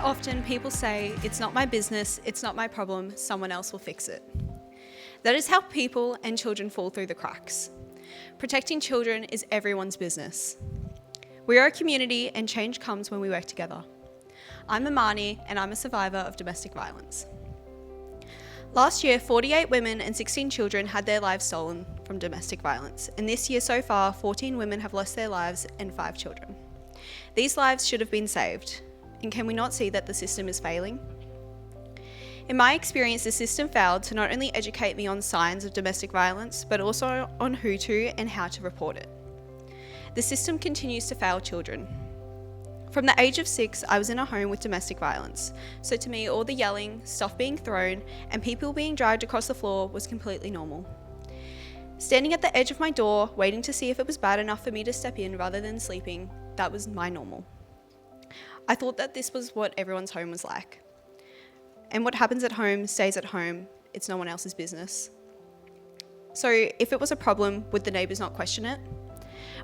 often people say, "It's not my business, it's not my problem, someone else will fix it." That is how people and children fall through the cracks. Protecting children is everyone's business. We are a community and change comes when we work together. I'm Ahmarni and I'm a survivor of domestic violence. Last year, 48 women and 16 children had their lives stolen from domestic violence, and this year so far, 14 women have lost their lives and 5 children. These lives should have been saved, and can we not see that the system is failing? In my experience, the system failed to not only educate me on signs of domestic violence, but also on who to and how to report it. The system continues to fail children. From the age of 6, I was in a home with domestic violence, so to me all the yelling, stuff being thrown, and people being dragged across the floor was completely normal. Standing at the edge of my door, waiting to see if it was bad enough for me to step in rather than sleeping, that was my normal. I thought that this was what everyone's home was like. And what happens at home stays at home, it's no one else's business. So if it was a problem, would the neighbours not question it?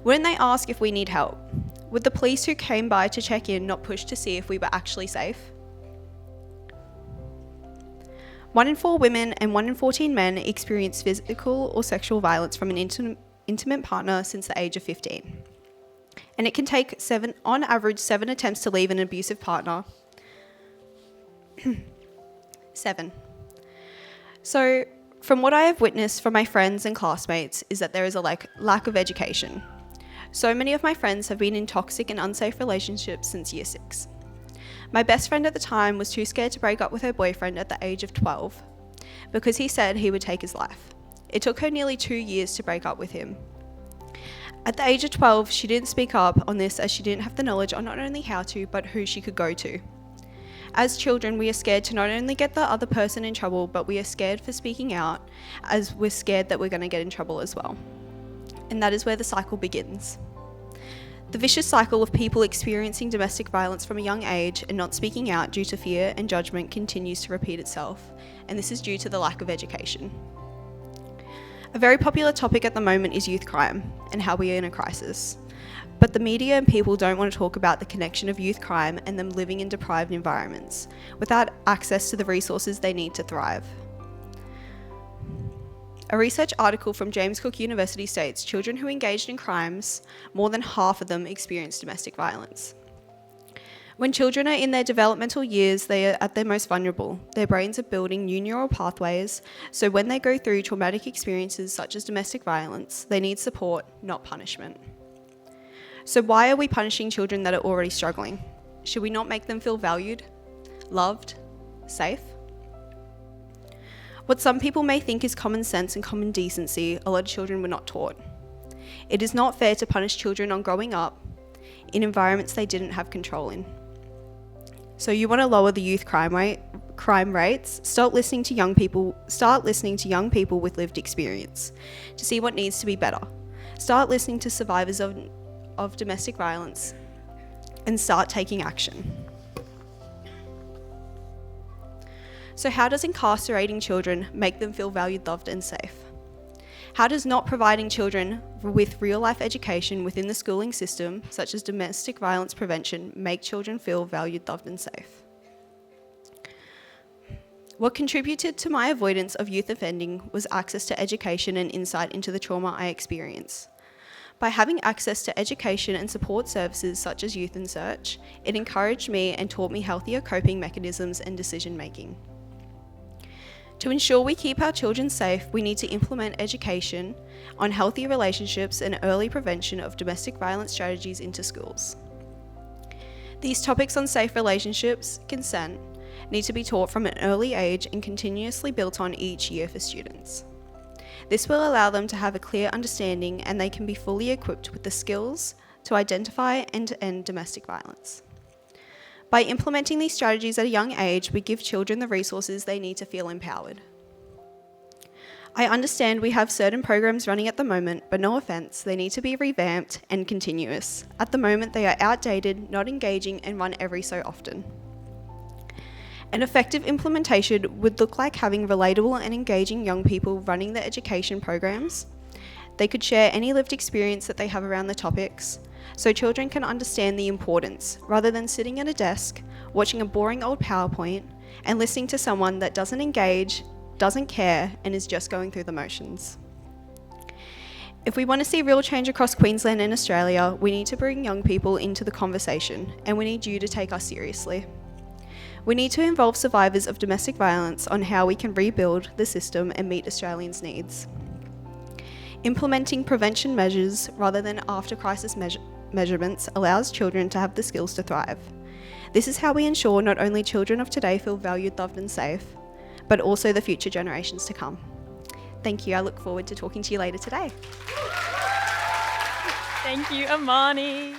Wouldn't they ask if we need help? Would the police who came by to check in not push to see if we were actually safe? 1 in 4 women and 1 in 14 men experience physical or sexual violence from an intimate partner since the age of 15. And it can take on average 7 attempts to leave an abusive partner. 7. So, from what I have witnessed from my friends and classmates is that there is a lack of education. So many of my friends have been in toxic and unsafe relationships since year 6. My best friend at the time was too scared to break up with her boyfriend at the age of 12 because he said he would take his life. It took her nearly 2 years to break up with him. At the age of 12, she didn't speak up on this as she didn't have the knowledge on not only how to, but who she could go to. As children, we are scared to not only get the other person in trouble, but we are scared for speaking out as we're scared that we're going to get in trouble as well. And that is where the cycle begins. The vicious cycle of people experiencing domestic violence from a young age and not speaking out due to fear and judgment continues to repeat itself, and this is due to the lack of education. A very popular topic at the moment is youth crime and how we are in a crisis. But the media and people don't want to talk about the connection of youth crime and them living in deprived environments without access to the resources they need to thrive. A research article from James Cook University states children who engaged in crimes, more than half of them experience domestic violence. When children are in their developmental years, they are at their most vulnerable. Their brains are building new neural pathways, so when they go through traumatic experiences such as domestic violence, they need support, not punishment. So why are we punishing children that are already struggling? Should we not make them feel valued, loved, safe? What some people may think is common sense and common decency, a lot of children were not taught. It is not fair to punish children on growing up in environments they didn't have control in. So you want to lower the youth crime rates? Start listening to young people with lived experience to see what needs to be better. Start listening to survivors of domestic violence and start taking action. So how does incarcerating children make them feel valued, loved and safe? How does not providing children with real-life education within the schooling system, such as domestic violence prevention, make children feel valued, loved and safe? What contributed to my avoidance of youth offending was access to education and insight into the trauma I experienced. By having access to education and support services such as Youth in Search, it encouraged me and taught me healthier coping mechanisms and decision making. To ensure we keep our children safe, we need to implement education on healthy relationships and early prevention of domestic violence strategies into schools. These topics on safe relationships, consent, need to be taught from an early age and continuously built on each year for students. This will allow them to have a clear understanding and they can be fully equipped with the skills to identify and to end domestic violence. By implementing these strategies at a young age, we give children the resources they need to feel empowered. I understand we have certain programs running at the moment, but no offence, they need to be revamped and continuous. At the moment, they are outdated, not engaging, and run every so often. An effective implementation would look like having relatable and engaging young people running the education programs. They could share any lived experience that they have around the topics, so children can understand the importance, rather than sitting at a desk, watching a boring old PowerPoint, and listening to someone that doesn't engage, doesn't care, and is just going through the motions. If we want to see real change across Queensland and Australia, we need to bring young people into the conversation, and we need you to take us seriously. We need to involve survivors of domestic violence on how we can rebuild the system and meet Australians' needs. Implementing prevention measures rather than after-crisis measurements allows children to have the skills to thrive. This is how we ensure not only children of today feel valued, loved and safe, but also the future generations to come. Thank you. I look forward to talking to you later today. Thank you, Ahmarni.